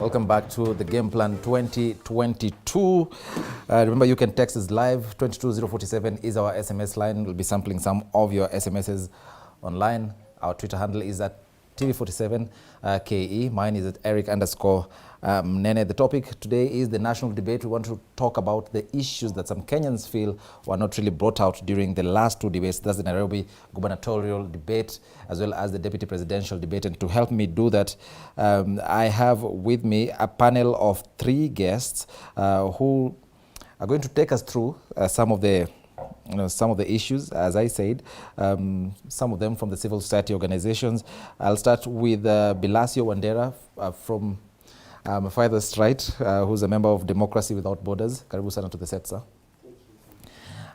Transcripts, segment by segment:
Welcome back to the Gameplan 2022. Remember, you can text us live. 22047 is our SMS line. We'll be sampling some of your SMSs online. Our Twitter handle is at TV47KE. Mine is at Eric_Nene. The topic today is the national debate. We want to talk about the issues that some Kenyans feel were not really brought out during the last two debates. That's the Nairobi gubernatorial debate as well as the deputy presidential debate. And to help me do that, I have with me a panel of three guests who are going to take us through some of the issues, as I said, some of them from the civil society organizations. I'll start with Bilasio Wandera from Farthest Right, who's a member of Democracy Without Borders. Karibu sana to the set, sir.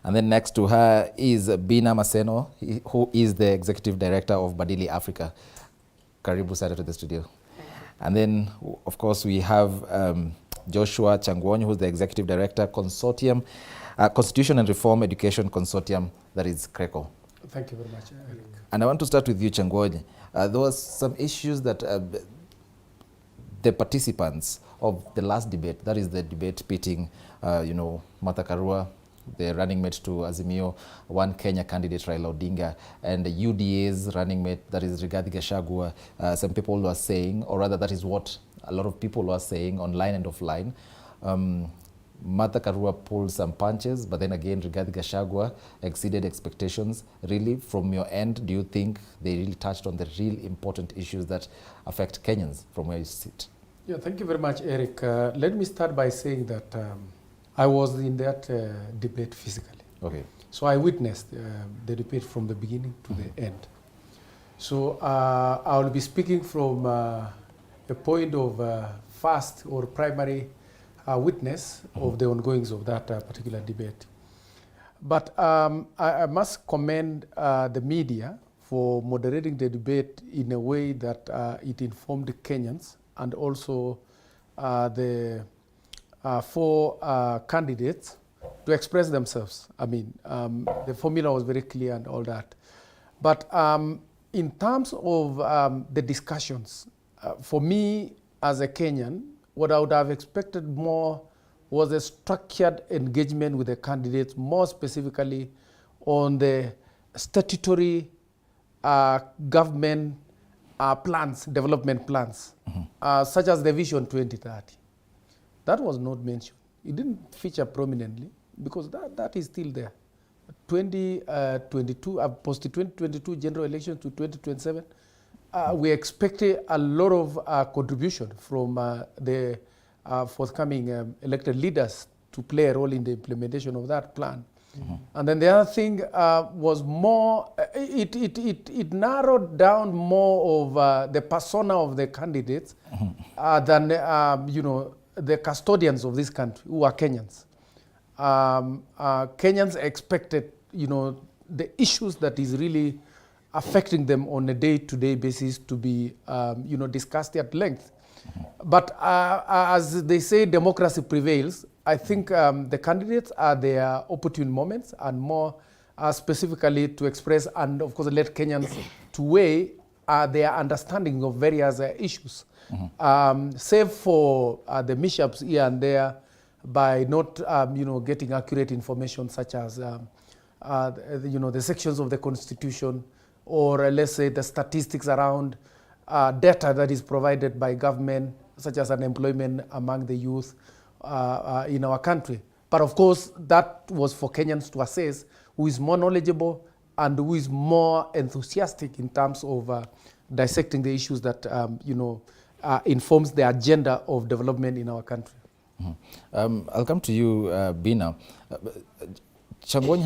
And then next to her is Bina Maseno, who is the executive director of Badili Africa. Karibu sana to the studio. And then, of course, we have Joshua Changwony, who's the executive director, Consortium, Constitution and Reform Education Consortium, that is CRECO. Thank you very much, Eric. And I want to start with you, Changwaony. There was some issues that the participants of the last debate, that is the debate pitting, Martha Karua, the running mate to Azimio, One Kenya candidate Raila Odinga, and the UDA's running mate, that is Rigathi Gachagua. Some people were saying, or rather that is what a lot of people were saying online and offline, Martha Karua pulled some punches, but then again, Rigathi Gachagua exceeded expectations. Really, from your end, do you think they really touched on the real important issues that affect Kenyans from where you sit? Yeah, thank you very much, Eric. Let me start by saying that I was in that debate physically. Okay. So I witnessed the debate from the beginning to the end. So I will be speaking from a point of first or primary witness of the ongoings of that particular debate. But I must commend the media for moderating the debate in a way that it informed the Kenyans and also the four candidates to express themselves. I mean, the formula was very clear and all that. But in terms of the discussions, for me as a Kenyan, what I would have expected more was a structured engagement with the candidates, more specifically on the statutory government plans, development plans, such as the Vision 2030. That was not mentioned. It didn't feature prominently because that is still there. 2022, post the 2022 general elections to 2027, we expected a lot of contribution from the forthcoming elected leaders to play a role in the implementation of that plan. And then the other thing was more, it narrowed down more of the persona of the candidates than, the custodians of this country, who are Kenyans. Kenyans expected, the issues that is really affecting them on a day-to-day basis to be, discussed at length. But as they say, democracy prevails. I think the candidates are their opportune moments and more specifically to express and, of course, let Kenyans to weigh their understanding of various issues. Save for the mishaps here and there by not, getting accurate information such as, the sections of the Constitution, or let's say the statistics around data that is provided by government, such as unemployment among the youth in our country. But of course, that was for Kenyans to assess who is more knowledgeable and who is more enthusiastic in terms of dissecting the issues that, informs the agenda of development in our country. I'll come to you, Bina. Changwaony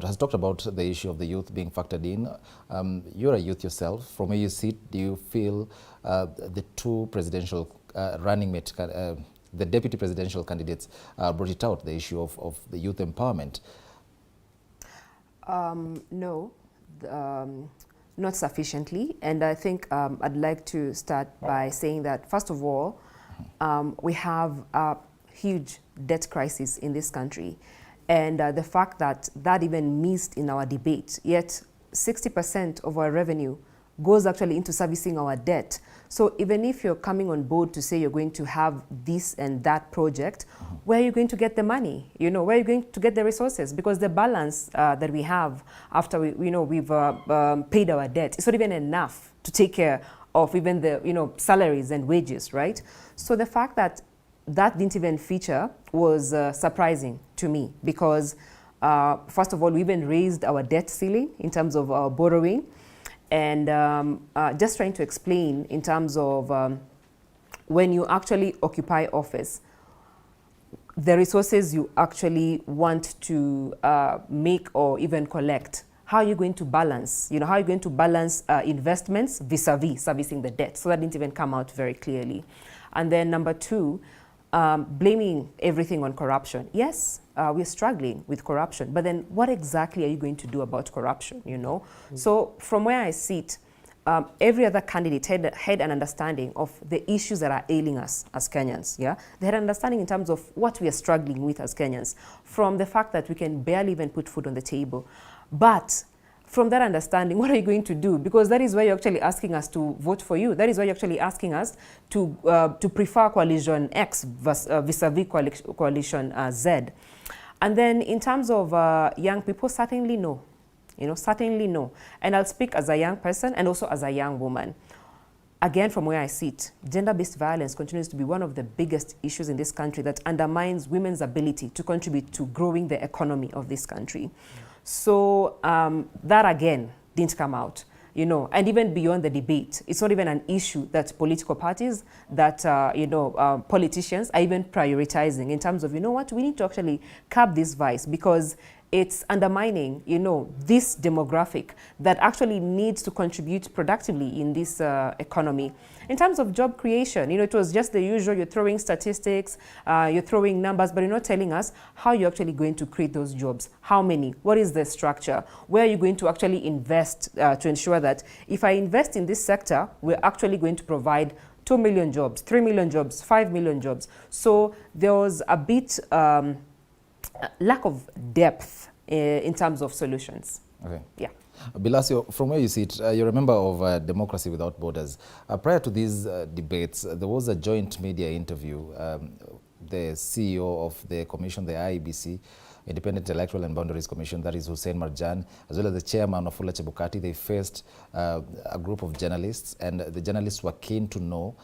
has talked about the issue of the youth being factored in. You're a youth yourself. From where you sit, do you feel the two presidential running mate, the deputy presidential candidates brought it out, the issue of the youth empowerment? No, not sufficiently. And I think I'd like to start by saying that, first of all, we have a huge debt crisis in this country. And the fact that even missed in our debate, yet 60% of our revenue goes actually into servicing our debt. So even if you're coming on board to say you're going to have this and that project, where are you going to get the money? You know, where are you going to get the resources? Because the balance that we have after we've paid our debt, it's not even enough to take care of even the salaries and wages, right? So the fact that that didn't even feature was surprising to me, because first of all, we even raised our debt ceiling in terms of our borrowing. And just trying to explain in terms of when you actually occupy office, the resources you actually want to make or even collect, how are you going to balance? How are you going to balance investments vis-a-vis servicing the debt? So that didn't even come out very clearly. And then number two, blaming everything on corruption. Yes, we're struggling with corruption, but then what exactly are you going to do about corruption, So from where I sit, every other candidate had an understanding of the issues that are ailing us as Kenyans, yeah? They had an understanding in terms of what we are struggling with as Kenyans, from the fact that we can barely even put food on the table. But from that understanding, what are you going to do? Because that is why you're actually asking us to vote for you. That is why you're actually asking us to prefer coalition X vis-a-vis coalition Z. And then in terms of young people, certainly no. Certainly no. And I'll speak as a young person and also as a young woman. Again, from where I sit, gender-based violence continues to be one of the biggest issues in this country that undermines women's ability to contribute to growing the economy of this country. So that again didn't come out, and even beyond the debate, it's not even an issue that political parties, that politicians are even prioritizing in terms of, we need to actually curb this vice, because it's undermining, this demographic that actually needs to contribute productively in this economy. In terms of job creation, it was just the usual, you're throwing statistics, you're throwing numbers, but you're not telling us how you're actually going to create those jobs. How many? What is the structure? Where are you going to actually invest to ensure that if I invest in this sector, we're actually going to provide 2 million jobs, 3 million jobs, 5 million jobs. So there was a bit lack of depth in terms of solutions. Okay. Yeah. Bilasio, from where you sit, you're a member of Democracy Without Borders. Prior to these debates, there was a joint media interview. The CEO of the commission, the IEBC, Independent Electoral and Boundaries Commission, that is Hussein Marjan, as well as the chairman of Fula Chebukati, they faced a group of journalists, and the journalists were keen to know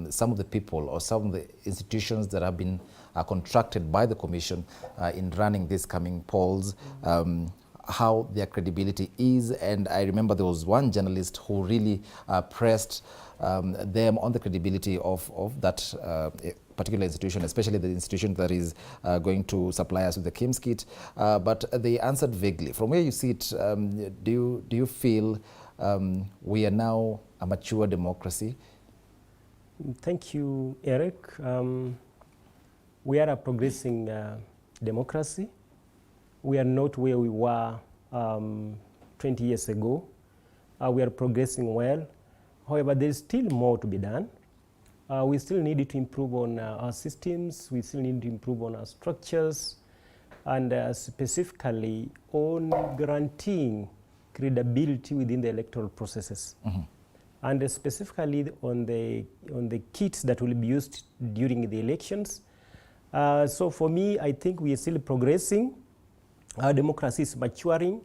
some of the people or some of the institutions that have been contracted by the commission in running these coming polls, how their credibility is. And I remember there was one journalist who really pressed them on the credibility of that particular institution, especially the institution that is going to supply us with the KIMS kit. But they answered vaguely. From where you sit, do you feel we are now a mature democracy? Thank you, Eric. We are a progressing democracy. We are not where we were 20 years ago. We are progressing well. However, there is still more to be done. We still need to improve on our systems. We still need to improve on our structures, and specifically on guaranteeing credibility within the electoral processes. Mm-hmm. And specifically on the kits that will be used during the elections. So for me, I think we are still progressing. Our democracy is maturing,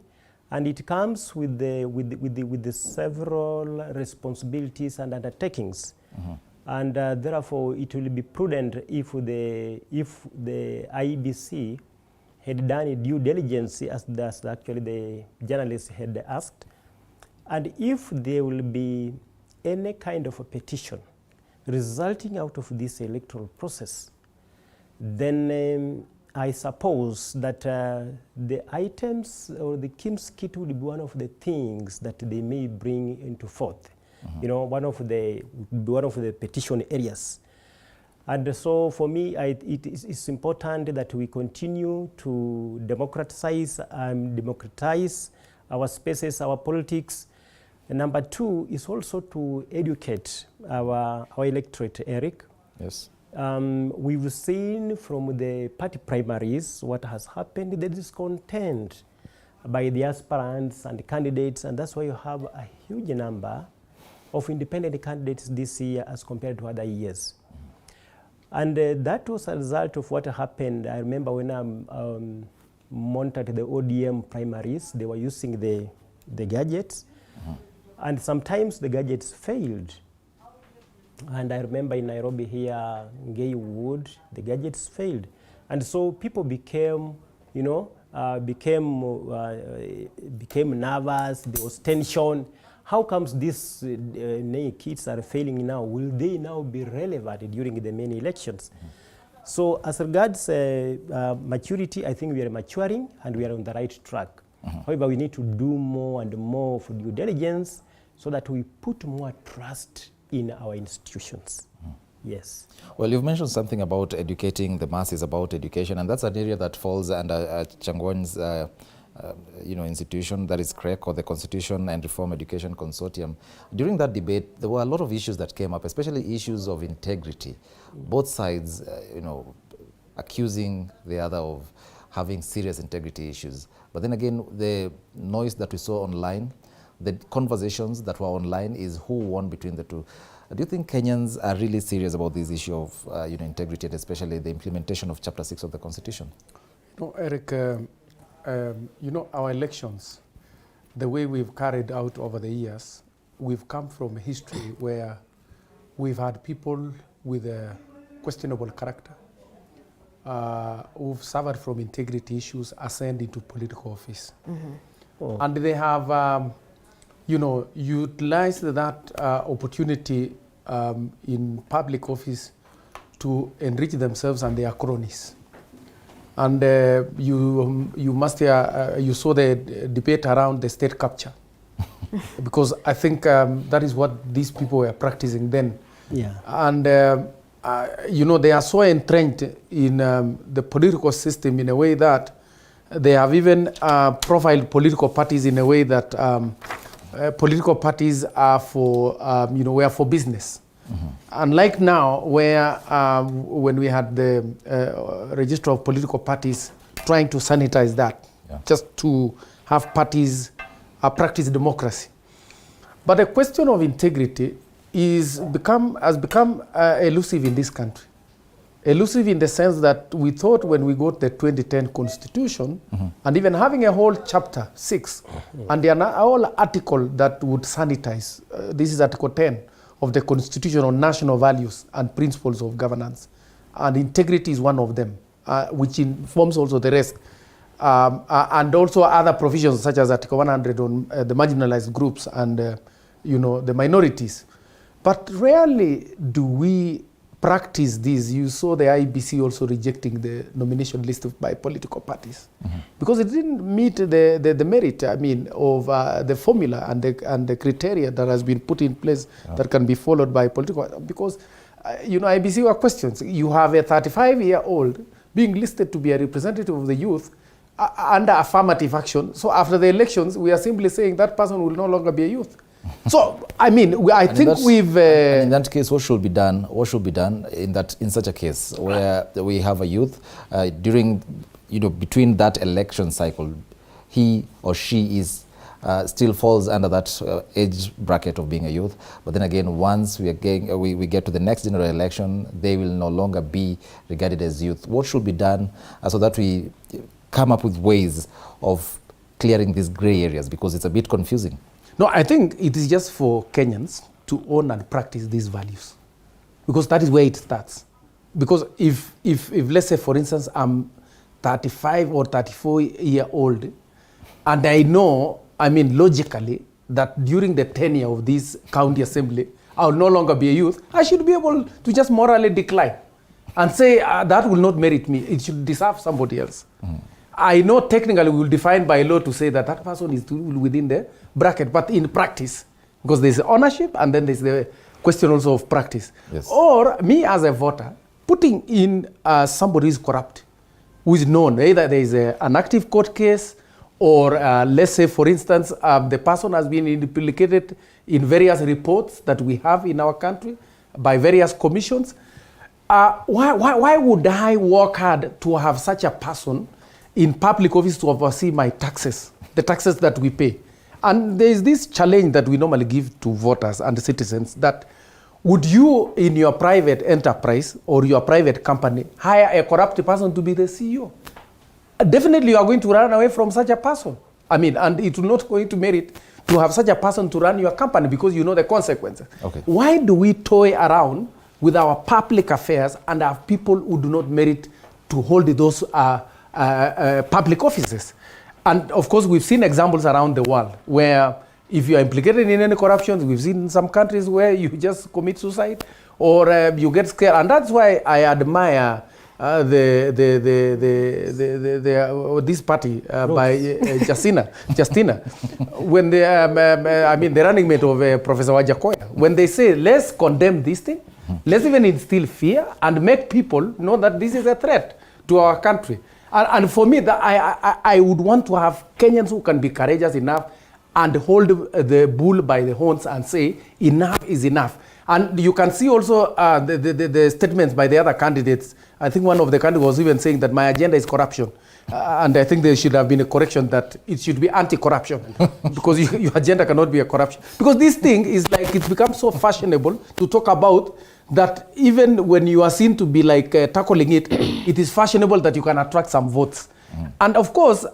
and it comes with the several responsibilities and undertakings. Mm-hmm. And therefore, it will be prudent if the IEBC had done a due diligence, as actually the journalists had asked, and if there will be any kind of a petition resulting out of this electoral process, then I suppose that the items or the KIMS kit would be one of the things that they may bring into forth. Mm-hmm. One of the petition areas. And so for me, it's important that we continue to democratize our spaces, our politics. And number two is also to educate our electorate, Eric. Yes. We've seen from the party primaries what has happened, the discontent by the aspirants and candidates, and that's why you have a huge number of independent candidates this year as compared to other years. And that was a result of what happened. I remember when I monitored the ODM primaries, they were using the gadgets, and sometimes the gadgets failed. And I remember in Nairobi here, Gaywood, the gadgets failed. And so people became, you know, became nervous, there was tension. How comes these kids are failing now? Will they now be relevant during the main elections? So as regards maturity, I think we are maturing and we are on the right track. However, we need to do more and more for due diligence so that we put more trust in our institutions. Yes. Well, you've mentioned something about educating the masses about education, and that's an area that falls under Changwaony's institution, that is CRECO, the Constitution and Reform Education Consortium. During that debate, there were a lot of issues that came up, especially issues of integrity. Both sides, accusing the other of having serious integrity issues. But then again, the noise that we saw online, the conversations that were online is who won between the two. Do you think Kenyans are really serious about this issue of integrity, and especially the implementation of Chapter 6 of the Constitution? No, Eric, our elections, the way we've carried out over the years, we've come from a history where we've had people with a questionable character who've suffered from integrity issues ascend into political office. Oh. And they have utilized that opportunity in public office to enrich themselves and their cronies. And you saw the debate around the state capture, because I think that is what these people were practicing then. Yeah. And they are so entrenched in the political system in a way that they have even profiled political parties in a way that political parties are for were for business. Unlike now, where when we had the register of political parties trying to sanitize that, just to have parties practice democracy. But the question of integrity has become elusive in this country. Elusive in the sense that we thought when we got the 2010 Constitution, and even having a whole Chapter 6, and a whole article that would sanitize, this is Article 10 of the Constitution on national values and principles of governance. And integrity is one of them, which informs also the rest. And also other provisions such as Article 100 on the marginalized groups and the minorities. But rarely do we practice this. You saw the IBC also rejecting the nomination list by political parties because it didn't meet the merit, of the formula and the criteria that has been put in place that can be followed by political. Because IBC were questions. You have a 35-year-old being listed to be a representative of the youth under affirmative action. So after the elections, we are simply saying that person will no longer be a youth. So I think we've. In that case, what should be done? What should be done in such a case where we have a youth during, between that election cycle, he or she is still falls under that age bracket of being a youth. But then again, once we get to the next general election, they will no longer be regarded as youth. What should be done so that we come up with ways of clearing these gray areas, because it's a bit confusing? No, I think it is just for Kenyans to own and practice these values, because that is where it starts. Because if let's say, for instance, I'm 35 or 34-year-old, and I know, logically, that during the tenure of this county assembly, I will no longer be a youth, I should be able to just morally decline and say that will not merit me. It should deserve somebody else. I know technically we will define by law to say that that person is within the bracket, but in practice, because there's ownership and then there's the question also of practice. Yes. Or me as a voter, putting in somebody who is corrupt, who is known, either there is an active court case, or let's say, for instance, the person has been implicated in various reports that we have in our country by various commissions. Why would I work hard to have such a person in public office to oversee my taxes? the taxes that we pay. And there is this challenge that we normally give to voters and citizens that would you, in your private enterprise or your private company, hire a corrupt person to be the CEO? Definitely you are going to run away from such a person. I mean, and it will not going to merit to have such a person to run your company because you know the consequences. Okay. Why do we toy around with our public affairs and have people who do not merit to hold those public offices? And of course, we've seen examples around the world where if you are implicated in any corruption, we've seen some countries where you just commit suicide or you get scared. And that's why I admire this party by Justina, when they, I mean, the running mate of Professor Wajakoya, when they say, let's condemn this thing, let's even instill fear and make people know that this is a threat to our country. And for me, that I would want to have Kenyans who can be courageous enough and hold the bull by the horns and say, enough is enough. And you can see also the statements by the other candidates. I think one of the candidates was even saying that my agenda is corruption. And I think there should have been a correction that it should be anti-corruption because your agenda cannot be a corruption. Because this thing is like, it's become so fashionable to talk about that even when you are seen to be like tackling it, it is fashionable that you can attract some votes. And of course,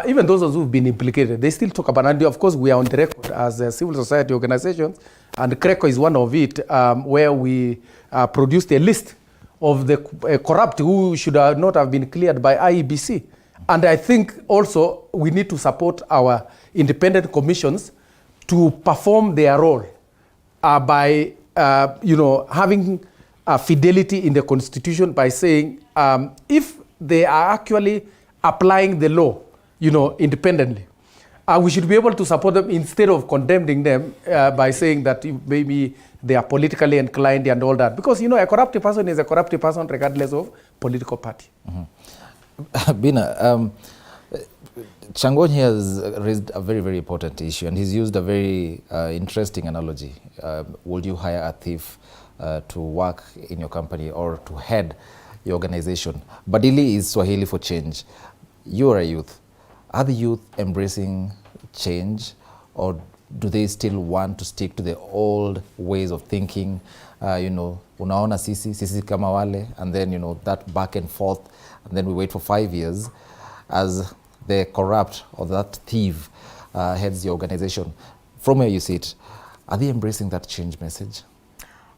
even those who've been implicated, they still talk about, and of course we are on the record as civil society organizations, and CRECO is one of it, where we produced a list of the corrupt who should not have been cleared by IEBC. And I think also we need to support our independent commissions to perform their role by having fidelity in the constitution by saying if they are actually applying the law, independently, we should be able to support them instead of condemning them by saying that maybe they are politically inclined and all that. Because, a corrupt person is a corrupt person regardless of political party. Bina, Changwaony has raised a very, very important issue, and he's used a very interesting analogy. Would you hire a thief to work in your company or to head your organization? Badili is Swahili for change. You are a youth. Are the youth embracing change, or do they still want to stick to the old ways of thinking? Unaona sisi kama wale, and then, that back and forth, and then we wait for 5 years as the corrupt or that thief heads the organization. From where you sit, are they embracing that change message?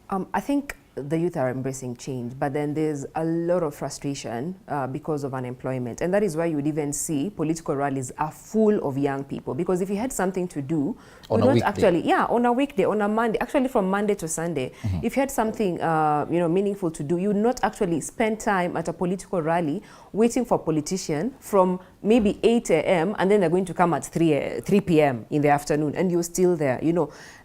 I think the youth are embracing change, but then there's a lot of frustration because of unemployment. And that is why you would even see political rallies are full of young people. Because if you had something to do, on a weekday. On a weekday, on a Monday, actually from Monday to Sunday, if you had something meaningful to do, you would not actually spend time at a political rally waiting for a politician from maybe 8 a.m. and then they're going to come at 3 p.m. in the afternoon, and you're still there.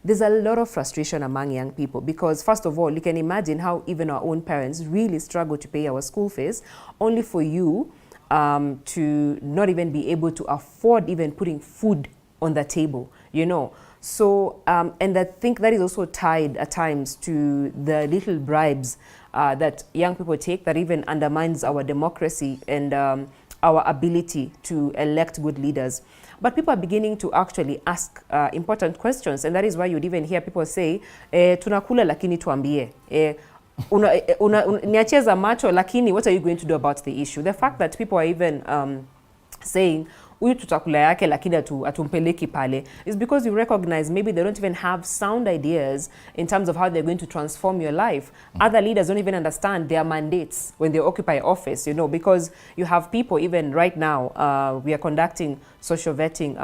There's a lot of frustration among young people because, first of all, you can imagine how even our own parents really struggle to pay our school fees, only for you to not even be able to afford even putting food on the table, So, and I think that is also tied at times to the little bribes that young people take that even undermines our democracy and our ability to elect good leaders. But people are beginning to actually ask important questions, and that is why you'd even hear people say, tunakula lakini tuambie. Niacheza macho lakini what are you going to do about the issue? The fact that people are even saying, huyu tutakula yake lakini atumpeleki pale, is because you recognize maybe they don't even have sound ideas in terms of how they're going to transform your life. Other leaders don't even understand their mandates when they occupy office, because you have people, even right now, we are conducting social vetting,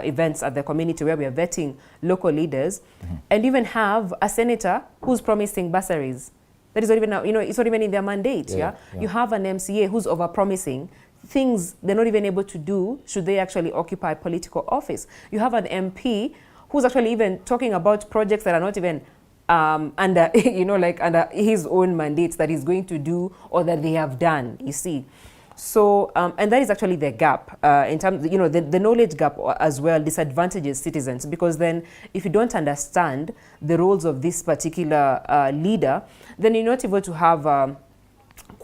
events at the community where we are vetting local leaders, and even have a senator who's promising bursaries. That is not even, it's not even in their mandate, yeah? You have an MCA who's over-promising things they're not even able to do should they actually occupy political office. You have an MP who's actually even talking about projects that are not even under, under his own mandates that he's going to do or that they have done, you see. So, and that is actually the gap in terms, the knowledge gap as well disadvantages citizens, because then if you don't understand the roles of this particular leader, then you're not able to have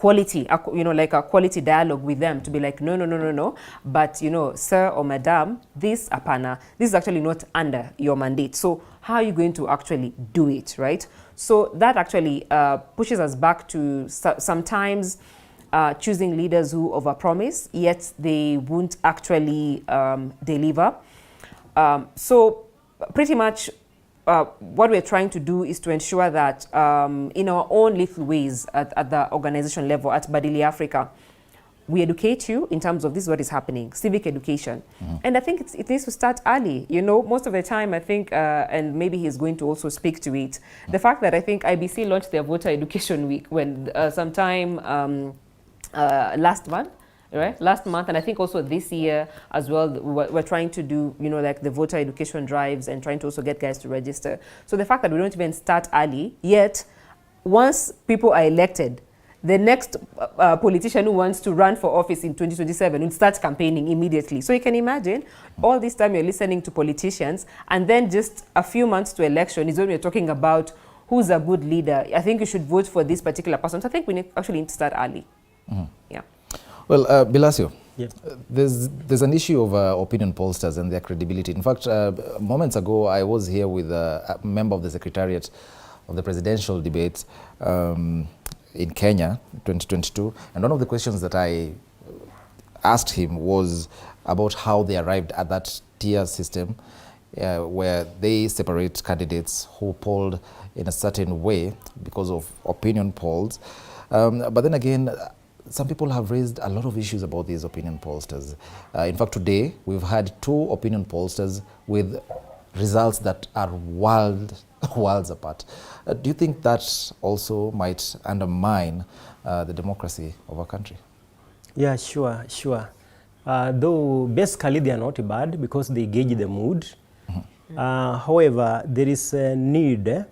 quality, like a quality dialogue with them to be like, no. But, sir or madam, this apana, this is actually not under your mandate. So how are you going to actually do it, right? So that actually pushes us back to sometimes choosing leaders who overpromise, yet they won't actually deliver. So pretty much what we're trying to do is to ensure that in our own little ways at the organization level at Badili Africa, we educate you in terms of this is what is happening, civic education. And I think it needs to start early. Most of the time I think, and maybe he's going to also speak to it, the fact that I think IBC launched their voter education week when sometime last month, right? Last month, and I think also this year as well, we're trying to do, like the voter education drives and trying to also get guys to register. So the fact that we don't even start early, yet once people are elected, the next politician who wants to run for office in 2027 will start campaigning immediately. So you can imagine all this time you're listening to politicians, and then just a few months to election is when we're talking about who's a good leader. I think you should vote for this particular person. So I think we actually need to start early. Yeah. Well, Bilasio, yeah. There's an issue of opinion pollsters and their credibility. In fact, moments ago, I was here with a member of the Secretariat of the presidential debate in Kenya, 2022. And one of the questions that I asked him was about how they arrived at that tier system where they separate candidates who polled in a certain way because of opinion polls. But then again, some people have raised a lot of issues about these opinion pollsters. In fact, today we've had 2 opinion pollsters with results that are worlds apart. Do you think that also might undermine the democracy of our country? Yeah, sure. Though basically they are not bad because they gauge the mood. However, there is a need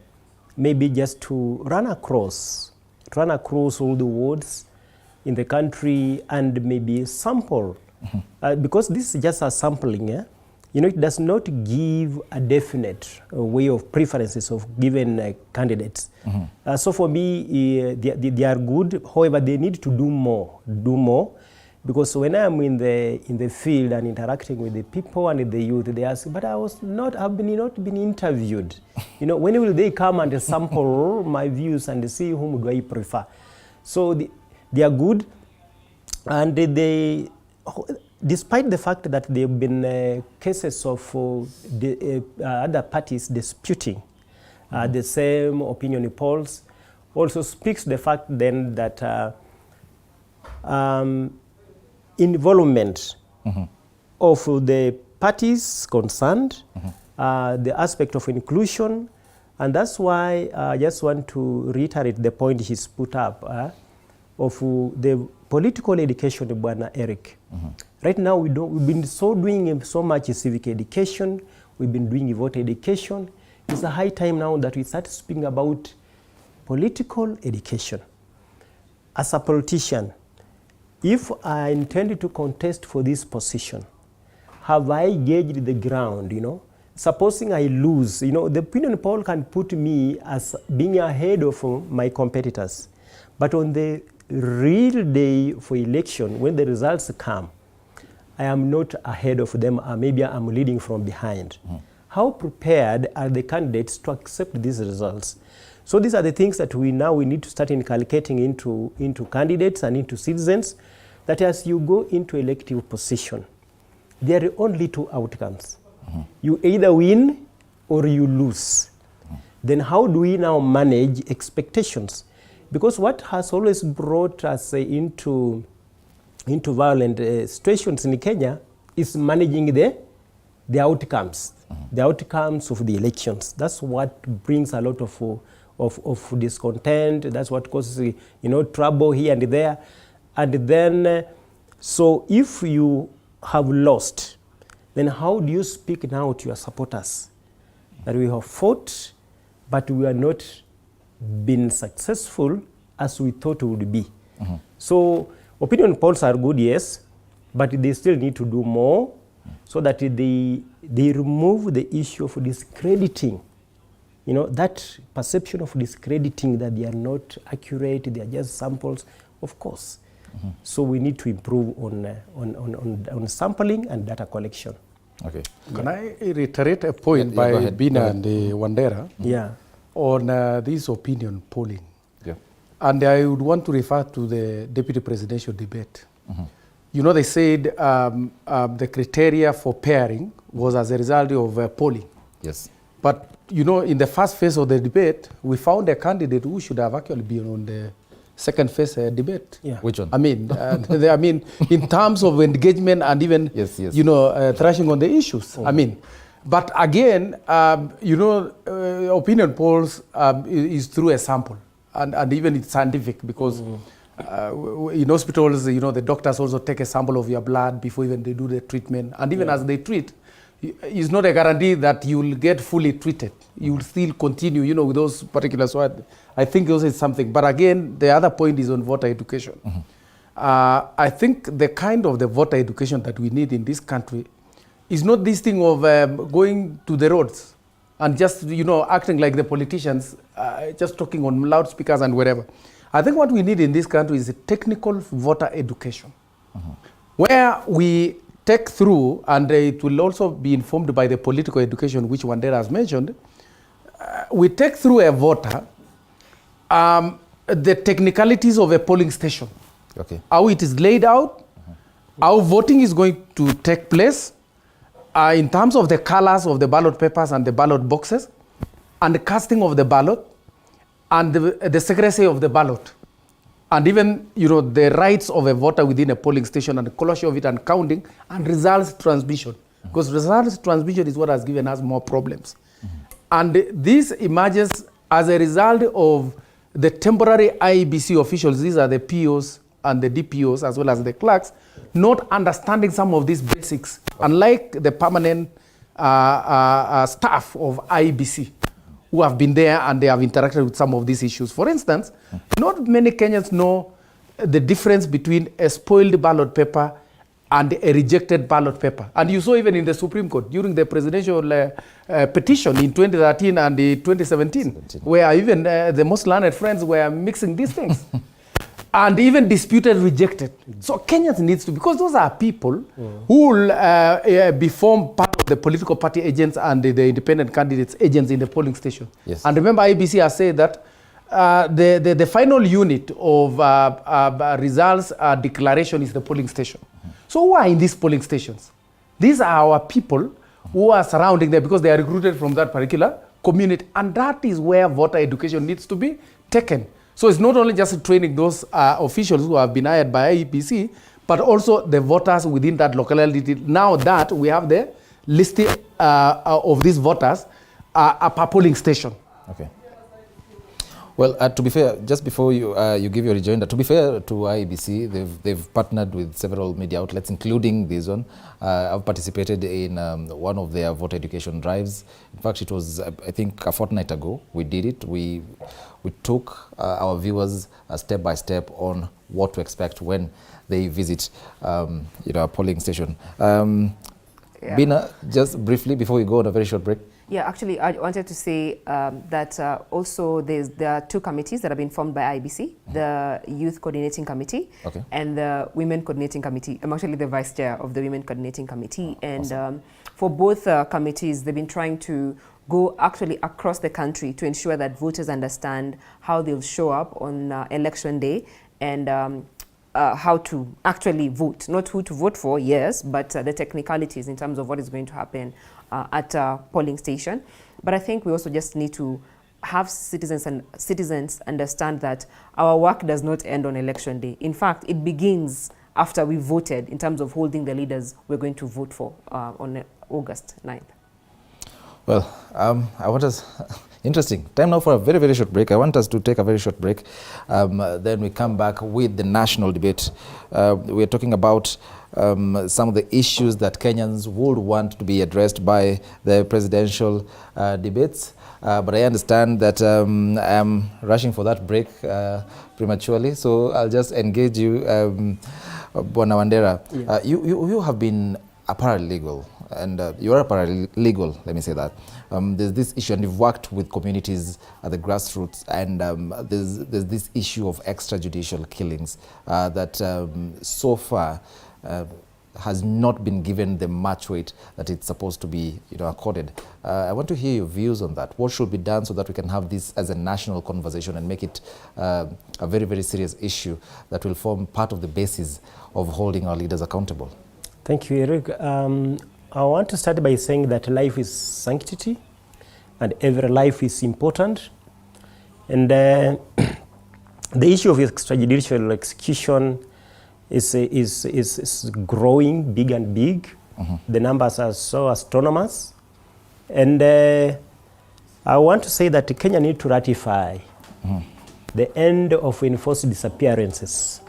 maybe just to run across all the wards in the country and maybe sample, because this is just a sampling. It does not give a definite way of preferences of given candidates. So for me, they are good. However, they need to do more, because when I am in the field and interacting with the people and the youth, they ask, but I've not been interviewed. When will they come and sample my views and see whom do I prefer? So they are good, and they, despite the fact that there have been cases of other parties disputing the same opinion polls, also speaks the fact then that involvement of the parties concerned, the aspect of inclusion, and that's why I just want to reiterate the point he's put up of the political education of Bwana Eric. Right now we've been doing so much civic education, we've been doing voter education. It's a high time now that we start speaking about political education. As a politician, if I intend to contest for this position, have I gauged the ground, Supposing I lose, the opinion poll can put me as being ahead of my competitors. But on the real day for election, when the results come, I am not ahead of them, or maybe I'm leading from behind. How prepared are the candidates to accept these results? So these are the things that we need to start inculcating into candidates and into citizens, that as you go into elective position, there are only 2 outcomes. You either win or you lose. Then how do we now manage expectations? Because what has always brought us into violent situations in Kenya is managing the outcomes, the outcomes of the elections. That's what brings a lot of discontent. That's what causes trouble here and there. And then, so if you have lost, then how do you speak now to your supporters that we have fought, but we are not been successful as we thought we would be? So opinion polls are good, yes, but they still need to do more so that they remove the issue of discrediting, that perception of discrediting, that they are not accurate, they are just samples. of course. So we need to improve on sampling and data collection. Okay. Can I reiterate a point by Bina and Wandera on this opinion polling? Yeah. And I would want to refer to the deputy presidential debate. You know, they said the criteria for pairing was as a result of polling. Yes. But, you know, in the first phase of the debate, we found a candidate who should have actually been on the second phase debate. Yeah. Which one? I mean, I mean, in terms of engagement and even, you know, thrashing on the issues. I mean, but again, you know, opinion polls is through a sample, and even it's scientific because in hospitals, you know, the doctors also take a sample of your blood before even they do the treatment, and even as they treat, it's not a guarantee that you will get fully treated. You will still continue, you know, with those particular. So I think also is something. But again, the other point is on voter education. I think the kind of the voter education that we need in this country is not this thing of going to the roads and just, you know, acting like the politicians, just talking on loudspeakers and wherever. I think what we need in this country is a technical voter education, where we take through, and it will also be informed by the political education which Wandera has mentioned, we take through a voter the technicalities of a polling station, how it is laid out, how voting is going to take place, in terms of the colors of the ballot papers and the ballot boxes, and the casting of the ballot, and the secrecy of the ballot, and even, you know, the rights of a voter within a polling station and the quality of it and counting and results transmission. Because results transmission is what has given us more problems. And this emerges as a result of the temporary IEBC officials, these are the POs and the DPOs as well as the clerks, not understanding some of these basics, unlike the permanent staff of IEBC, who have been there and they have interacted with some of these issues. For instance, not many Kenyans know the difference between a spoiled ballot paper and a rejected ballot paper. And you saw even in the Supreme Court during the presidential petition in 2013 and 2017, where even the most learned friends were mixing these things. And even disputed, rejected. So Kenyans needs to, because those are people who will become part of the political party agents and the independent candidates agents in the polling station. Yes. And remember, IBC has said that the final unit of results declaration is the polling station. So who are in these polling stations? These are our people who are surrounding them because they are recruited from that particular community. And that is where voter education needs to be taken. So it's not only just training those officials who have been hired by IEBC, but also the voters within that locality. Now that we have the listing of these voters per polling station. Okay. Well, to be fair, just before you give your rejoinder, to be fair to IEBC, they've partnered with several media outlets, including this one. I've participated in one of their voter education drives. In fact, it was, I think, a fortnight ago. We did it. We took our viewers step by step on what to expect when they visit, you know, a polling station. Bina, just briefly before we go on a very short break. Yeah, actually, I wanted to say that also there are two committees that have been formed by IBC, the Youth Coordinating Committee and the Women Coordinating Committee. I'm actually the Vice Chair of the Women Coordinating Committee. And for both committees, they've been trying to go actually across the country to ensure that voters understand how they'll show up on election day and how to actually vote. Not who to vote for, yes, but the technicalities in terms of what is going to happen at a polling station. But I think we also just need to have citizens understand that our work does not end on election day. In fact, it begins after we voted in terms of holding the leaders we're going to vote for on August 9th. Well, I want us, interesting. Time now for a very, very short break. I want us to take a very short break. Then we come back with the national debate. We're talking about some of the issues that Kenyans would want to be addressed by the presidential debates. But I understand that I'm rushing for that break prematurely. So I'll just engage you, Bwana Wandera. You have been a paralegal and you're a paralegal, let me say that. There's this issue, and you've worked with communities at the grassroots, and there's this issue of extrajudicial killings that so far has not been given the much weight that it's supposed to be, accorded. I want to hear your views on that. What should be done so that we can have this as a national conversation and make it a very, very serious issue that will form part of the basis of holding our leaders accountable? Thank you, Eric. I want to start by saying that life is sanctity and every life is important. And the issue of extrajudicial execution is growing big and big. The numbers are so astronomous. And I want to say that Kenya needs to ratify the end of enforced disappearances.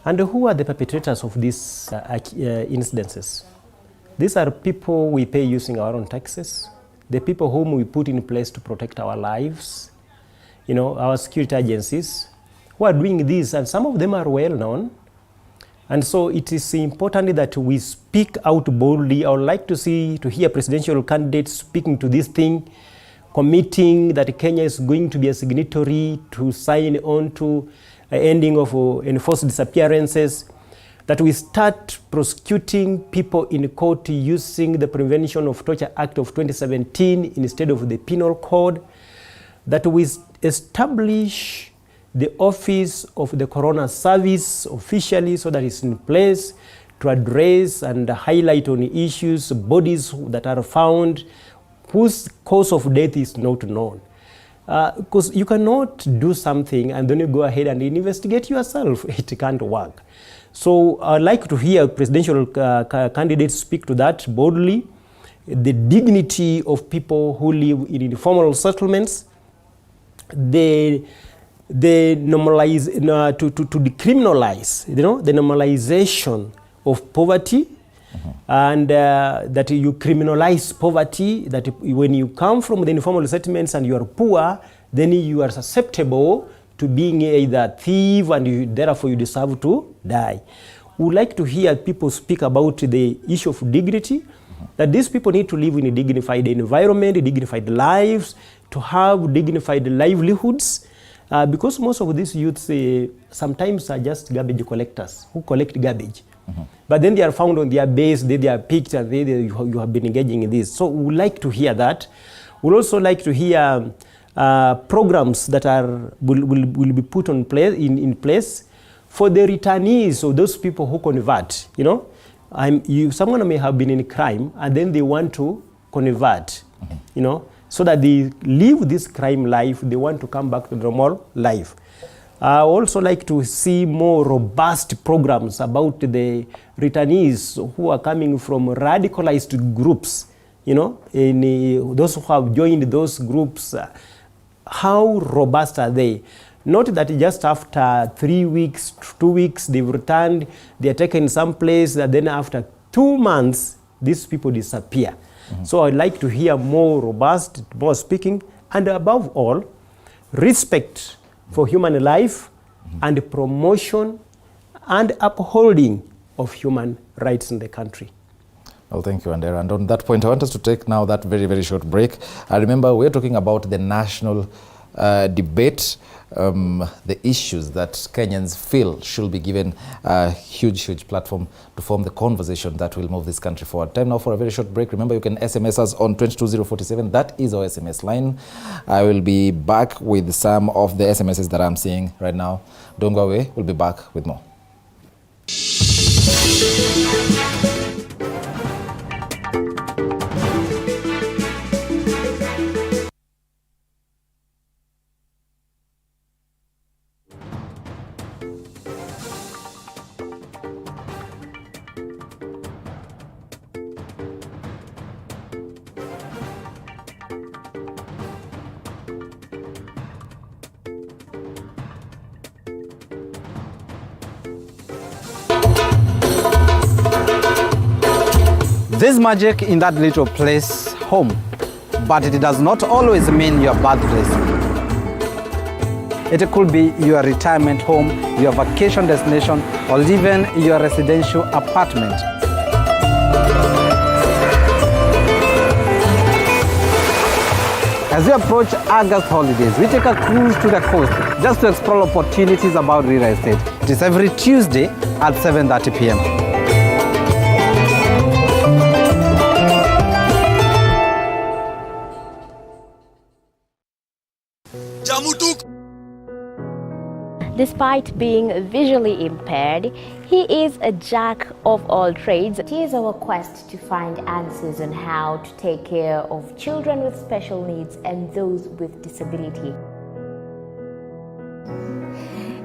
And who are the perpetrators of these incidences? These are people we pay using our own taxes, the people whom we put in place to protect our lives, our security agencies who are doing this, and some of them are well known. And so it is important that we speak out boldly. I would like to hear presidential candidates speaking to this thing, committing that Kenya is going to be a signatory to sign on to ending of enforced disappearances, that we start prosecuting people in court using the Prevention of Torture Act of 2017 instead of the Penal Code, that we establish the Office of the Coroner Service officially so that it's in place to address and highlight on issues, bodies that are found whose cause of death is not known. Because you cannot do something and then you go ahead and investigate yourself. It can't work. So I'd like to hear presidential candidates speak to that boldly. The dignity of people who live in informal settlements, the normalize, to decriminalize, the normalization of poverty, and that you criminalize poverty, that when you come from the informal settlements and you are poor, then you are susceptible to being either thief and therefore you deserve to die. We would like to hear people speak about the issue of dignity, that these people need to live in a dignified environment, dignified lives, to have dignified livelihoods, because most of these youths sometimes are just garbage collectors who collect garbage. But then they are found on their base, they are picked, and you have been engaging in this. So we would like to hear that. We would also like to hear programs that will be put in place for the returnees, or those people who convert. Someone may have been in crime and then they want to convert, so that they live this crime life, they want to come back to normal life. I also like to see more robust programs about the returnees who are coming from radicalized groups, in those who have joined those groups. How robust are they? Not that just after 3 weeks, 2 weeks, they've returned, they are taken someplace, and then after 2 months, these people disappear. So I'd like to hear more robust, more speaking, and above all, respect for human life and promotion and upholding of human rights in the country. Well, thank you, Wandera. And on that point, I want us to take now that very, very short break. I remember we're talking about the national debate, the issues that Kenyans feel should be given a huge platform to form the conversation that will move this country forward. Time now for a very short break. Remember, you can SMS us on 22047. That is our SMS line. I will be back with some of the SMSs that I'm seeing right now. Don't go away. We'll be back with more. There's magic in that little place, home, but it does not always mean your birthplace. It could be your retirement home, your vacation destination, or even your residential apartment. As we approach August holidays, we take a cruise to the coast just to explore opportunities about real estate. It is every Tuesday at 7:30 p.m. Despite being visually impaired, he is a jack of all trades. It is our quest to find answers on how to take care of children with special needs and those with disability.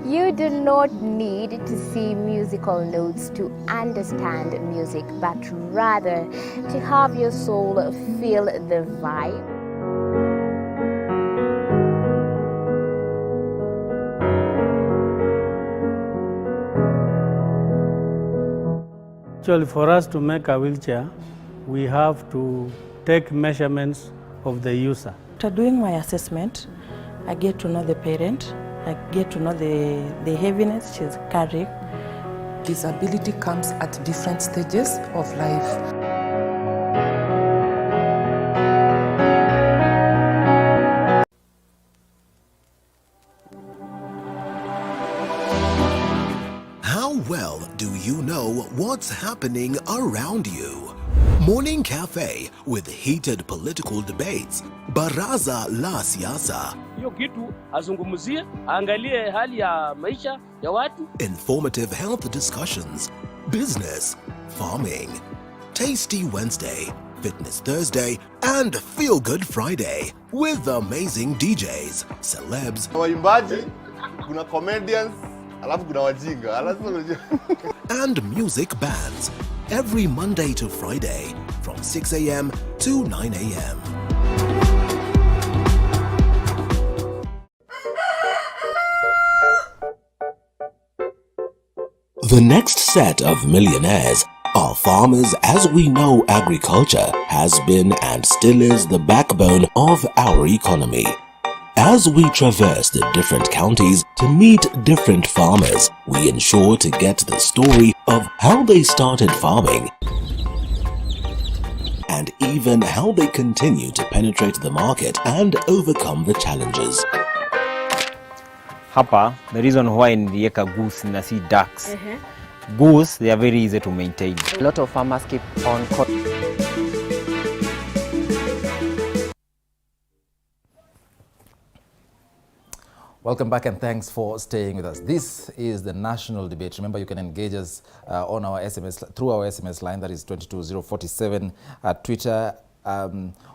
You do not need to see musical notes to understand music, but rather to have your soul feel the vibe. Actually, for us to make a wheelchair, we have to take measurements of the user. After doing my assessment, I get to know the parent, I get to know the heaviness she's carrying. Disability comes at different stages of life. Well, do you know what's happening around you? Morning Cafe with heated political debates. Baraza la siasa. Hiyo kitu azungumzie, angalie hali ya maisha ya watu. Informative health discussions. Business, farming. Tasty Wednesday, Fitness Thursday, and Feel Good Friday with amazing DJs, celebs, waimbaji, kuna comedians, alafu kuna wajinga. and music bands every Monday to Friday from 6 a.m. to 9 a.m. The next set of millionaires are farmers, as we know agriculture has been and still is the backbone of our economy. As we traverse the different counties to meet different farmers, we ensure to get the story of how they started farming and even how they continue to penetrate the market and overcome the challenges. Hapa, the reason why niliweka goose na si ducks. Goose, they are very easy to maintain. A lot of farmers keep on Welcome back and thanks for staying with us. This is the national debate. Remember, you can engage us on our SMS through our SMS line, that is 22047. At Twitter,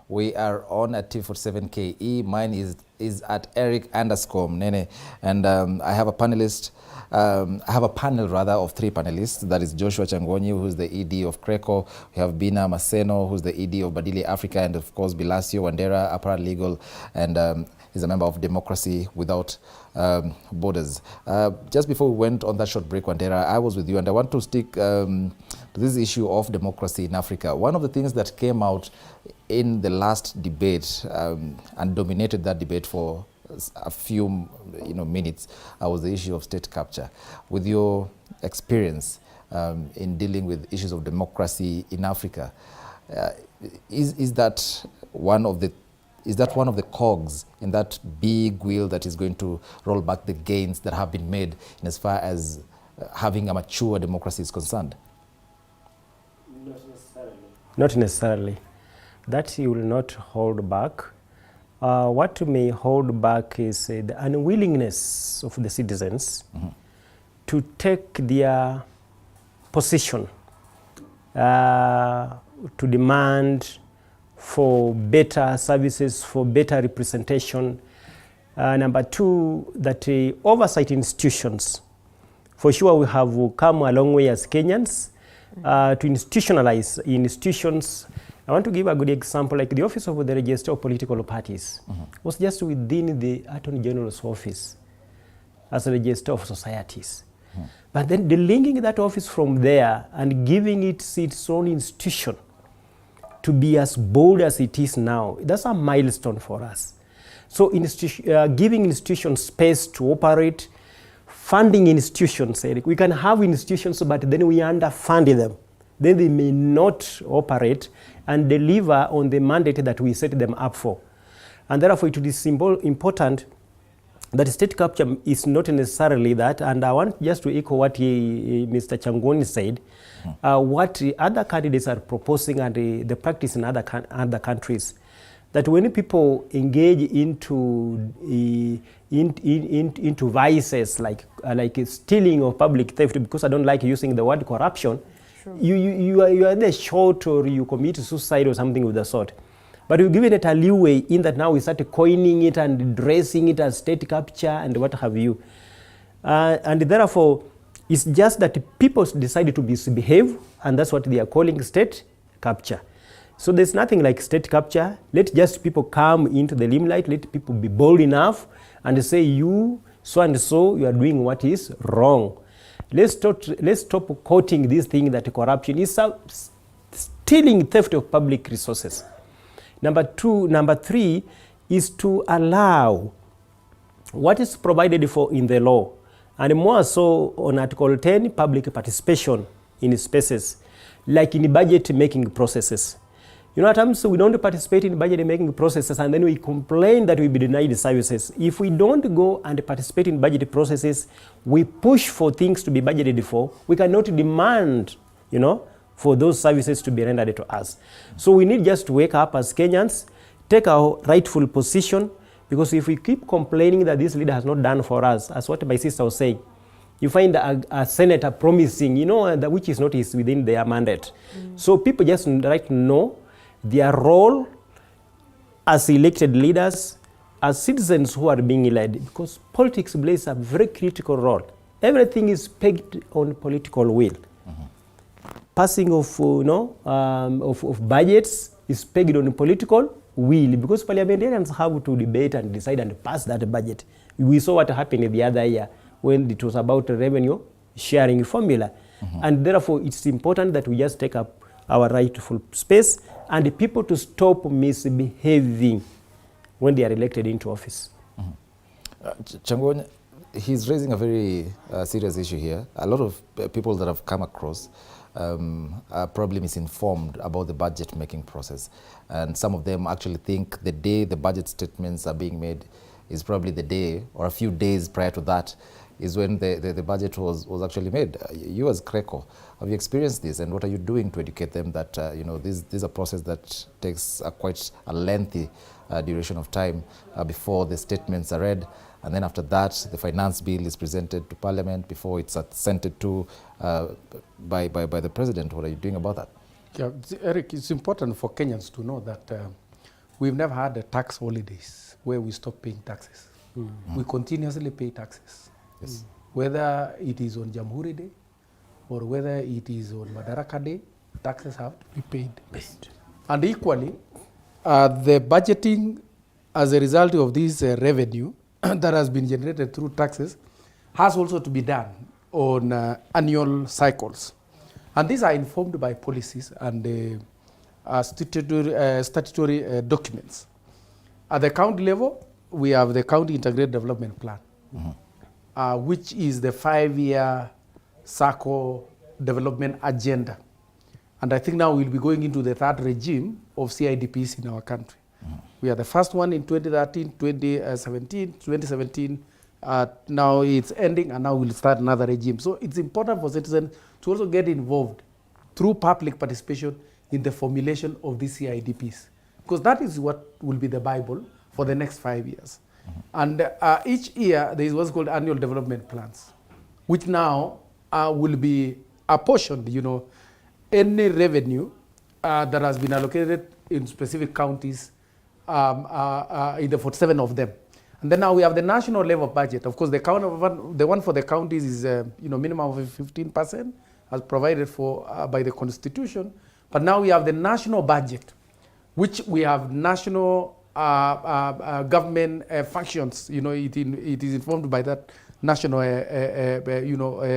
we are on at T47KE. Mine is at Eric_Nene, and I have a panelist. I have a panel rather of three panelists. That is Joshua Changwony, who's the ED of CRECO. We have Bina Maseno, who's the ED of Badili Africa, and of course Bilasio Wandera, a paralegal, and he's a member of Democracy Without Borders. Just before we went on that short break, Wandera, I was with you, and I want to stick to this issue of democracy in Africa. One of the things that came out in the last debate and dominated that debate for a few minutes was the issue of state capture. With your experience in dealing with issues of democracy in Africa, is that one of the cogs in that big wheel that is going to roll back the gains that have been made in as far as having a mature democracy is concerned? Not necessarily. That you will not hold back. What may hold back is the unwillingness of the citizens to take their position, to demand for better services, for better representation. Number two, that oversight institutions. For sure, we have come a long way as Kenyans to institutionalize institutions. I want to give a good example, like the Office of the Register of Political Parties was just within the Attorney General's office as a register of societies. But then linking that office from there and giving it its own institution to be as bold as it is now, that's a milestone for us. So giving institutions space to operate, funding institutions, Eric. We can have institutions, but then we underfund them. Then they may not operate and deliver on the mandate that we set them up for. And therefore, it is important that state capture is not necessarily that. And I want just to echo what Mr. Changwony said, what other candidates are proposing and the practice in other countries. That when people engage into vices like stealing or public theft, because I don't like using the word corruption, sure. you are either short or you commit suicide or something of the sort. But we're giving it a leeway in that now we start coining it and dressing it as state capture and what have you. And therefore, it's just that people decided to misbehave, and that's what they are calling state capture. So there's nothing like state capture. Let just people come into the limelight. Let people be bold enough and say, you, so and so, you are doing what is wrong. Let's stop quoting this thing that corruption is stealing, theft of public resources. Number three is to allow what is provided for in the law, and more so on Article 10, public participation in spaces, like in budget making processes. You know, at times we don't participate in budget making processes and then we complain that we be denied services. If we don't go and participate in budget processes, we push for things to be budgeted for. We cannot demand, you know, for those services to be rendered to us. So we need just to wake up as Kenyans, take our rightful position, because if we keep complaining that this leader has not done for us, as what my sister was saying, you find a senator promising, you know, that which is not within their mandate. So people just right to know their role as elected leaders, as citizens who are being led, because politics plays a very critical role. Everything is pegged on political will. Passing of, of budgets is pegged on political will, because parliamentarians have to debate and decide and pass that budget. We saw what happened the other year when it was about a revenue sharing formula. And therefore, it's important that we just take up our rightful space and the people to stop misbehaving when they are elected into office. Changwaony, he's raising a very serious issue here. A lot of people that have come across are probably misinformed about the budget making process. And some of them actually think the day the budget statements are being made is probably the day or a few days prior to that is when the budget was actually made. You as CRECO, have you experienced this, and what are you doing to educate them that this is a process that takes quite a lengthy duration of time before the statements are read, and then after that the finance bill is presented to Parliament before it's sent to by the President? What are you doing about that? Yeah, Eric, it's important for Kenyans to know that we've never had a tax holidays where we stop paying taxes. We continuously pay taxes. Yes. Whether it is on Jamhuri Day or whether it is on Madaraka Day, taxes have to be paid. And equally, the budgeting as a result of this revenue that has been generated through taxes has also to be done on annual cycles. And these are informed by policies and statutory documents. At the county level, we have the County Integrated Development Plan, which is the 5-year circle development agenda. And I think now we'll be going into the third regime of CIDPs in our country. We are the first one in 2013, 2017. Now it's ending, and now we'll start another regime. So it's important for citizens to also get involved through public participation in the formulation of these CIDPs, because that is what will be the Bible for the next 5 years. And each year there is what's called annual development plans, which now will be apportioned, any revenue that has been allocated in specific counties, in the 47 of them. And then now we have the national level budget. Of course, the one for the counties is minimum of 15% as provided for by the Constitution. But now we have the national budget, which we have national government functions. It is informed by that national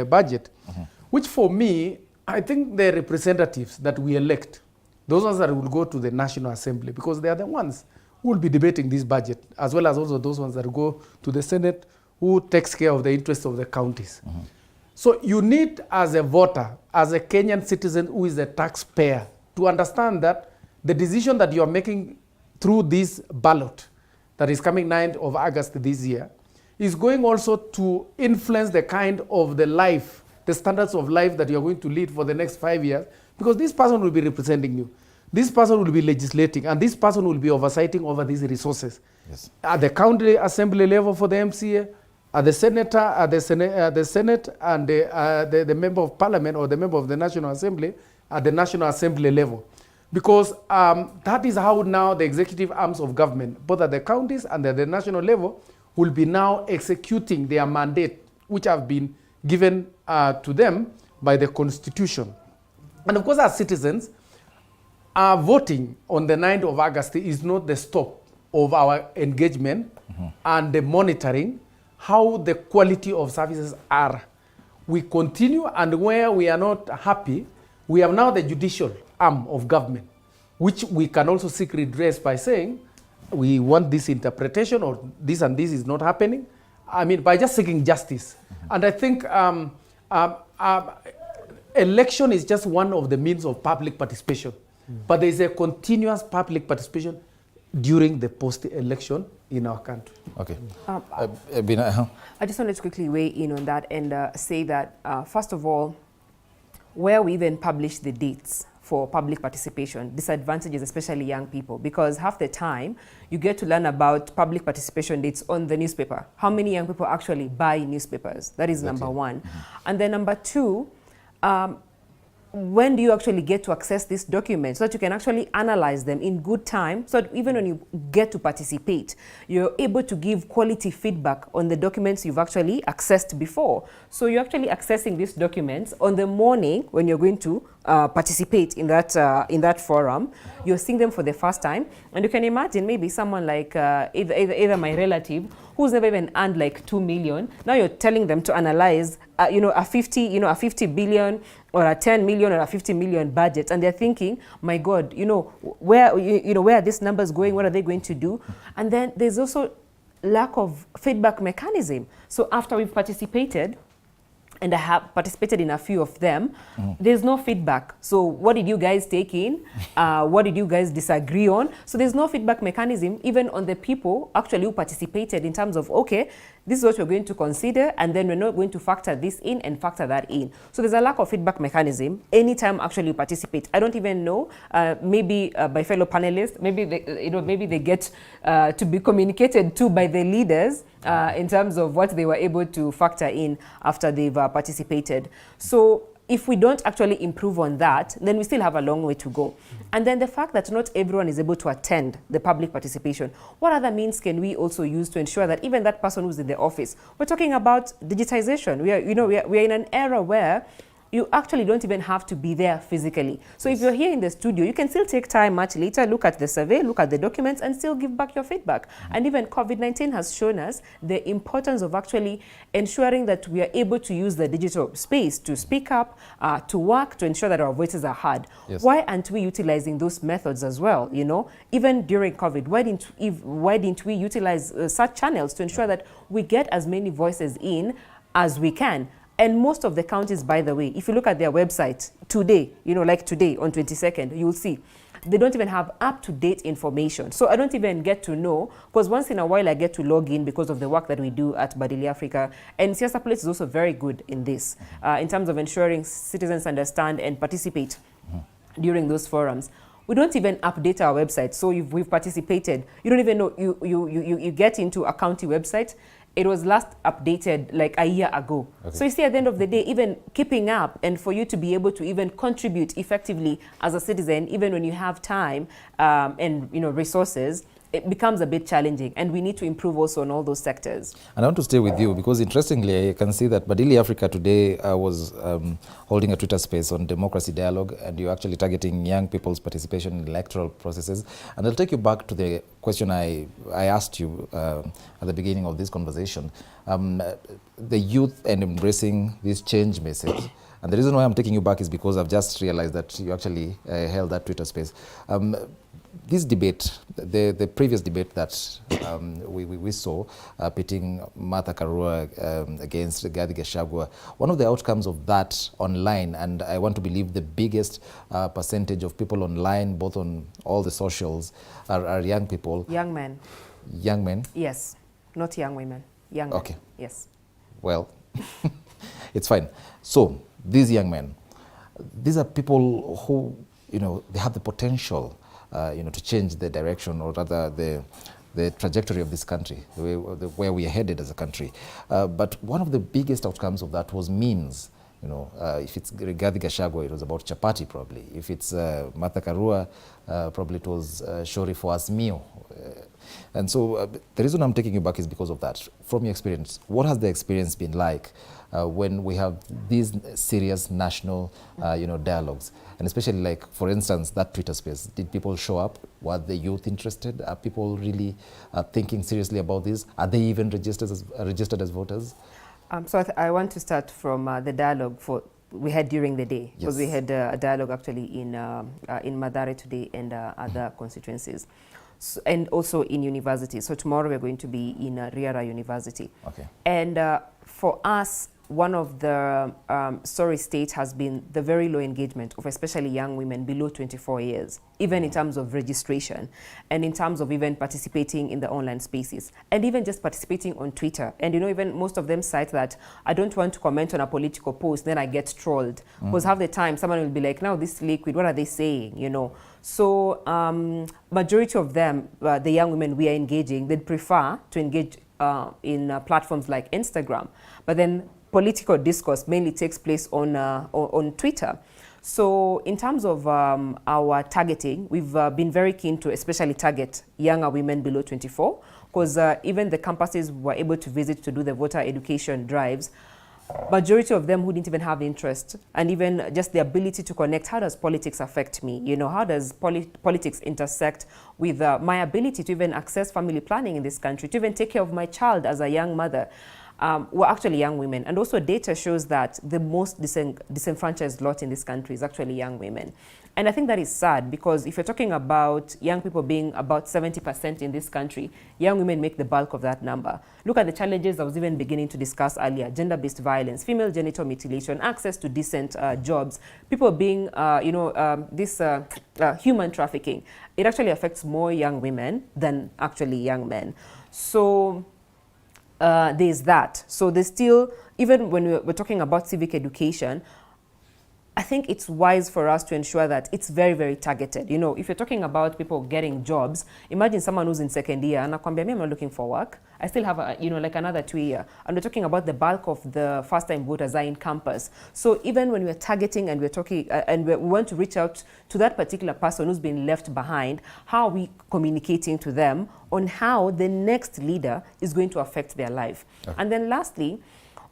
budget, which for me, I think the representatives that we elect, those ones that will go to the National Assembly, because they are the ones who will be debating this budget, as well as also those ones that go to the Senate, who takes care of the interests of the counties. So you need, as a voter, as a Kenyan citizen who is a taxpayer, to understand that the decision that you are making through this ballot that is coming 9th of August this year, is going also to influence the kind of the life, the standards of life that you're going to lead for the next 5 years, because this person will be representing you. This person will be legislating, and this person will be oversighting over these resources. Yes. At the county assembly level for the MCA, at the senator, at the Senate, and the member of parliament or the member of the National Assembly at the National Assembly level. Because that is how now the executive arms of government, both at the counties and at the national level, will be now executing their mandate, which have been given to them by the Constitution. And of course, as citizens, voting on the 9th of August is not the stop of our engagement and the monitoring how the quality of services are. We continue, and where we are not happy, we have now the judicial arm of government, which we can also seek redress by saying, we want this interpretation, or this and this is not happening. I mean, by just seeking justice. And I think election is just one of the means of public participation. But there is a continuous public participation during the post-election in our country. Okay. Bina, I just wanted to quickly weigh in on that and say that, first of all, where we even publish the dates for public participation disadvantages especially young people, because half the time you get to learn about public participation dates on the newspaper. How many young people actually buy newspapers? That is number one. And then number two, when do you actually get to access these documents so that you can actually analyze them in good time, so that even when you get to participate, you're able to give quality feedback on the documents you've actually accessed before. So you're actually accessing these documents on the morning when you're going to participate in that forum. You're seeing them for the first time, and you can imagine maybe someone like either my relative who's never even earned like 2 million. Now you're telling them to analyze a 50 billion or a 10 million or a 50 million budget, and they're thinking, my God, where are these numbers going? What are they going to do? And then there's also lack of feedback mechanism. So after we've participated, and I have participated in a few of them, there's no feedback. So what did you guys take in? What did you guys disagree on? So there's no feedback mechanism even on the people actually who participated in terms of, okay, this is what we're going to consider, and then we're not going to factor this in and factor that in. So there's a lack of feedback mechanism anytime actually you participate. I don't even know, maybe by fellow panelists, maybe they get to be communicated to by the leaders in terms of what they were able to factor in after they've participated. So if we don't actually improve on that, then we still have a long way to go. And then the fact that not everyone is able to attend the public participation, what other means can we also use to ensure that even that person who's in the office, we're talking about digitization. We are in an era where you actually don't even have to be there physically. So if you're here in the studio, you can still take time much later, look at the survey, look at the documents, and still give back your feedback. And even COVID-19 has shown us the importance of actually ensuring that we are able to use the digital space to speak up, to work, to ensure that our voices are heard. Yes. Why aren't we utilizing those methods as well? Even during COVID, why didn't we utilize such channels to ensure that we get as many voices in as we can? And most of the counties, by the way, if you look at their website today, like today on 22nd, you'll see they don't even have up-to-date information. So I don't even get to know, because once in a while I get to log in because of the work that we do at Badili Africa. And Siasa Police is also very good in this, in terms of ensuring citizens understand and participate during those forums. We don't even update our website. So if we've participated, you don't even know, you get into a county website, it was last updated like a year ago. Okay. So you see, at the end of the day, even keeping up and for you to be able to even contribute effectively as a citizen, even when you have time and resources, it becomes a bit challenging, and we need to improve also on all those sectors. And I want to stay with you because interestingly, I can see that Badili Africa today was holding a Twitter space on democracy dialogue, and you're actually targeting young people's participation in electoral processes. And I'll take you back to the question I asked you at the beginning of this conversation, the youth and embracing this change message. And the reason why I'm taking you back is because I've just realized that you actually held that Twitter space. This debate, the previous debate that we saw, pitting Martha Karua against Rigathi Gachagua, one of the outcomes of that online, and I want to believe the biggest percentage of people online, both on all the socials, are young people. Young men. Young men? Yes, not young women, young men. Okay. Yes. Well, it's fine. So these young men, these are people who, you know, they have the potential, you know, to change the direction, or rather the trajectory of this country, where we are headed as a country. But one of the biggest outcomes of that was memes. You know, if it's Rigathi Gachagua, it was about chapati probably. If it's Martha Karua, probably it was Shori for Asmio. And so the reason I'm taking you back is because of that. From your experience, what has the experience been like when we have these serious national, you know, dialogues? And especially, like, for instance, that Twitter space, did people show up? Were the youth interested? Are people really thinking seriously about this? Are they even registered as voters? So I want to start from the dialogue we had during the day, because we had a dialogue actually in Mathare today and other constituencies, and also in universities. So tomorrow we're going to be in Riara University. Okay. And for us, one of the sorry state has been the very low engagement of especially young women below 24 years, even in terms of registration and in terms of even participating in the online spaces and even just participating on Twitter. And, you know, even most of them cite that I don't want to comment on a political post, then I get trolled. Because half the time someone will be like, now this liquid, what are they saying, you know? So majority of them, the young women we are engaging, they'd prefer to engage in platforms like Instagram. But then political discourse mainly takes place on Twitter. So in terms of our targeting, we've been very keen to especially target younger women below 24, because even the campuses were able to visit to do the voter education drives. Majority of them who didn't even have interest, and even just the ability to connect, how does politics affect me? You know, how does politics intersect with my ability to even access family planning in this country, to even take care of my child as a young mother? Were actually young women. And also data shows that the most disenfranchised lot in this country is actually young women. And I think that is sad, because if you're talking about young people being about 70% in this country, young women make the bulk of that number. Look at the challenges I was even beginning to discuss earlier: gender-based violence, female genital mutilation, access to decent jobs, people being, you know, human trafficking. It actually affects more young women than actually young men. So there's that. So there's still, even when we're talking about civic education, I think it's wise for us to ensure that it's very, very targeted. You know, if you're talking about people getting jobs, imagine someone who's in second year and I'm not looking for work. I still have, you know, like another 2 years. And we're talking about the bulk of the first-time voters are in campus. So even when we're targeting and we're talking, and we want to reach out to that particular person who's been left behind, how are we communicating to them on how the next leader is going to affect their life? Okay. And then lastly,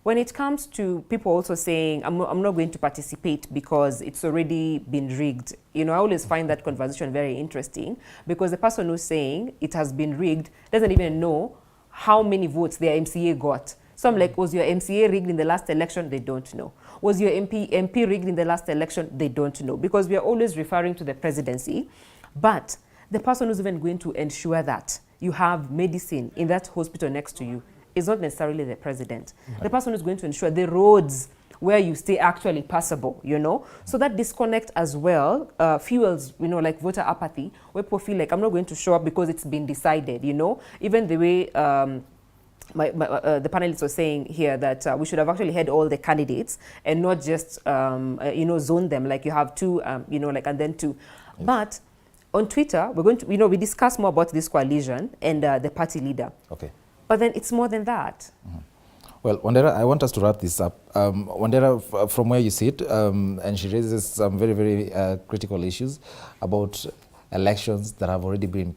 when it comes to people also saying, I'm not going to participate because it's already been rigged, you know, I always find that conversation very interesting, because the person who's saying it has been rigged doesn't even know how many votes their MCA got. So I'm like, was your MCA rigged in the last election? They don't know. Was your MP rigged in the last election? They don't know, because we are always referring to the presidency. But the person who's even going to ensure that you have medicine in that hospital next to you is not necessarily the president. Mm-hmm. The person who's going to ensure the roads where you stay actually passable, you know? So that disconnect as well fuels, you know, like voter apathy, where people feel like I'm not going to show up because it's been decided, you know? Even the way the panelists were saying here that we should have actually had all the candidates and not just, you know, zone them, like you have two, you know, like, and then two. Yes. But on Twitter, we're going to, you know, we discuss more about this coalition and the party leader. Okay. But then it's more than that. Mm-hmm. Well, Wandera, I want us to wrap this up. Wandera, from where you sit, and she raises some very, very critical issues about elections that have already been,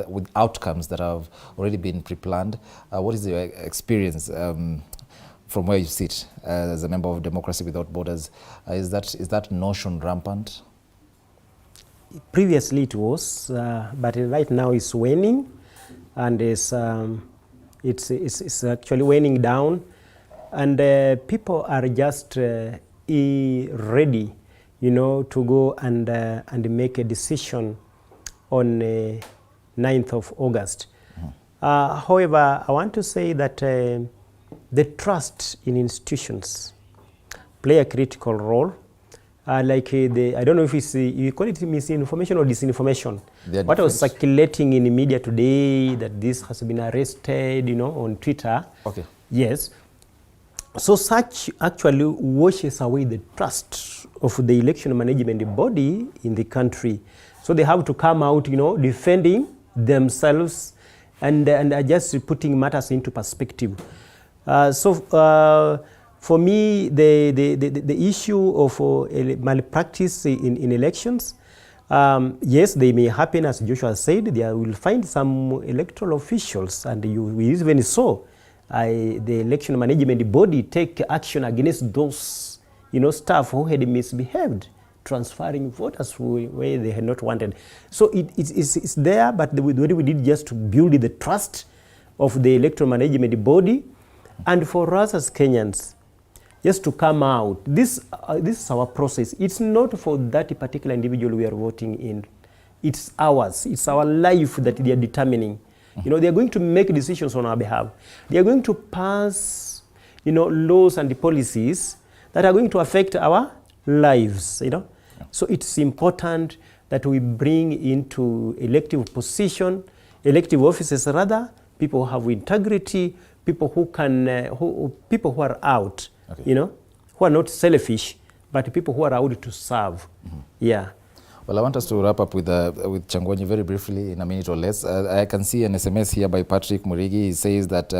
with outcomes that have already been pre-planned. What is your experience from where you sit as a member of Democracy Without Borders? Is that notion rampant? Previously it was, but right now it's waning, and it's actually waning down, and people are just ready, you know, to go and make a decision on 9th of August. Mm-hmm. However, I want to say that the trust in institutions play a critical role, like I don't know if it's, you call it misinformation or disinformation. What was circulating in the media today, that this has been arrested, you know, on Twitter. Okay. Yes. So such actually washes away the trust of the election management body in the country. So they have to come out, you know, defending themselves and are just putting matters into perspective. For me, the issue of malpractice in elections, yes, they may happen, as Joshua said. They will find some electoral officials, and we even saw the election management body take action against those, you know, staff who had misbehaved, transferring voters where they had not wanted. So it's there, but what we did just to build the trust of the electoral management body, and for us as Kenyans, just to come out. This is our process. It's not for that particular individual we are voting in. It's ours. It's our life that they are determining. You know, they are going to make decisions on our behalf. They are going to pass, you know, laws and policies that are going to affect our lives, you know. So it's important that we bring into elective position, elective offices rather, people who have integrity, people who can, people who are out, you know, who are not selfish, but people who are out to serve. Yeah. Well, I want us to wrap up with Changwaony very briefly in a minute or less. I can see an SMS here by Patrick Murigi. He says that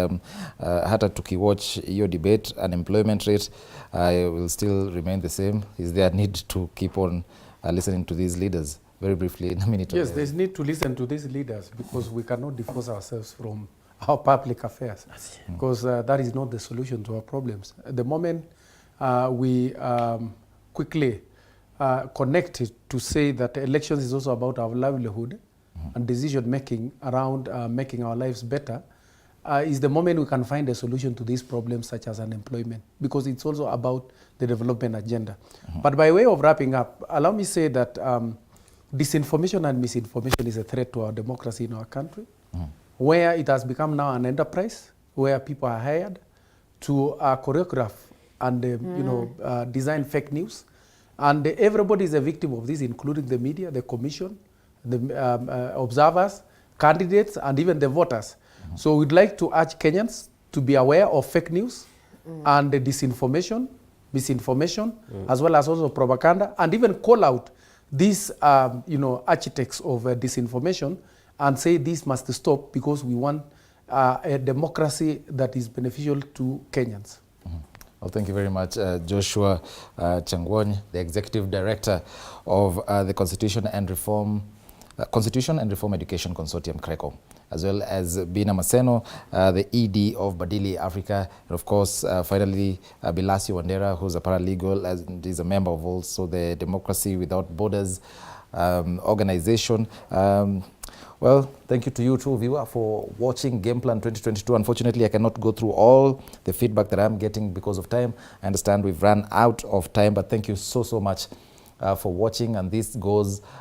hata tukiwatch your debate, unemployment rate will still remain the same. Is there a need to keep on listening to these leaders? Very briefly in a minute or less. Yes, there's need to listen to these leaders because we cannot divorce ourselves from our public affairs, because that is not the solution to our problems. At the moment we quickly connected to say that elections is also about our livelihood and decision making around making our lives better, is the moment we can find a solution to these problems such as unemployment, because it's also about the development agenda. But by way of wrapping up, allow me to say that disinformation and misinformation is a threat to our democracy in our country, where it has become now an enterprise where people are hired to choreograph and you know, design fake news. And everybody is a victim of this, including the media, the commission, the observers, candidates, and even the voters. So we'd like to urge Kenyans to be aware of fake news and the disinformation, misinformation, as well as also propaganda, and even call out these you know, architects of disinformation and say this must stop because we want a democracy that is beneficial to Kenyans. Well, thank you very much, Joshua Changwony, the Executive Director of the Constitution and Reform Education Consortium, CRECO, as well as Bina Maseno, the ED of Badili Africa, and of course, finally, Bilasio Wandera, who's a paralegal and is a member of also the Democracy Without Borders organization. Well, thank you to you too, viewer, for watching Gameplan 2022. Unfortunately, I cannot go through all the feedback that I'm getting because of time. I understand we've run out of time, but thank you so much for watching. And this goes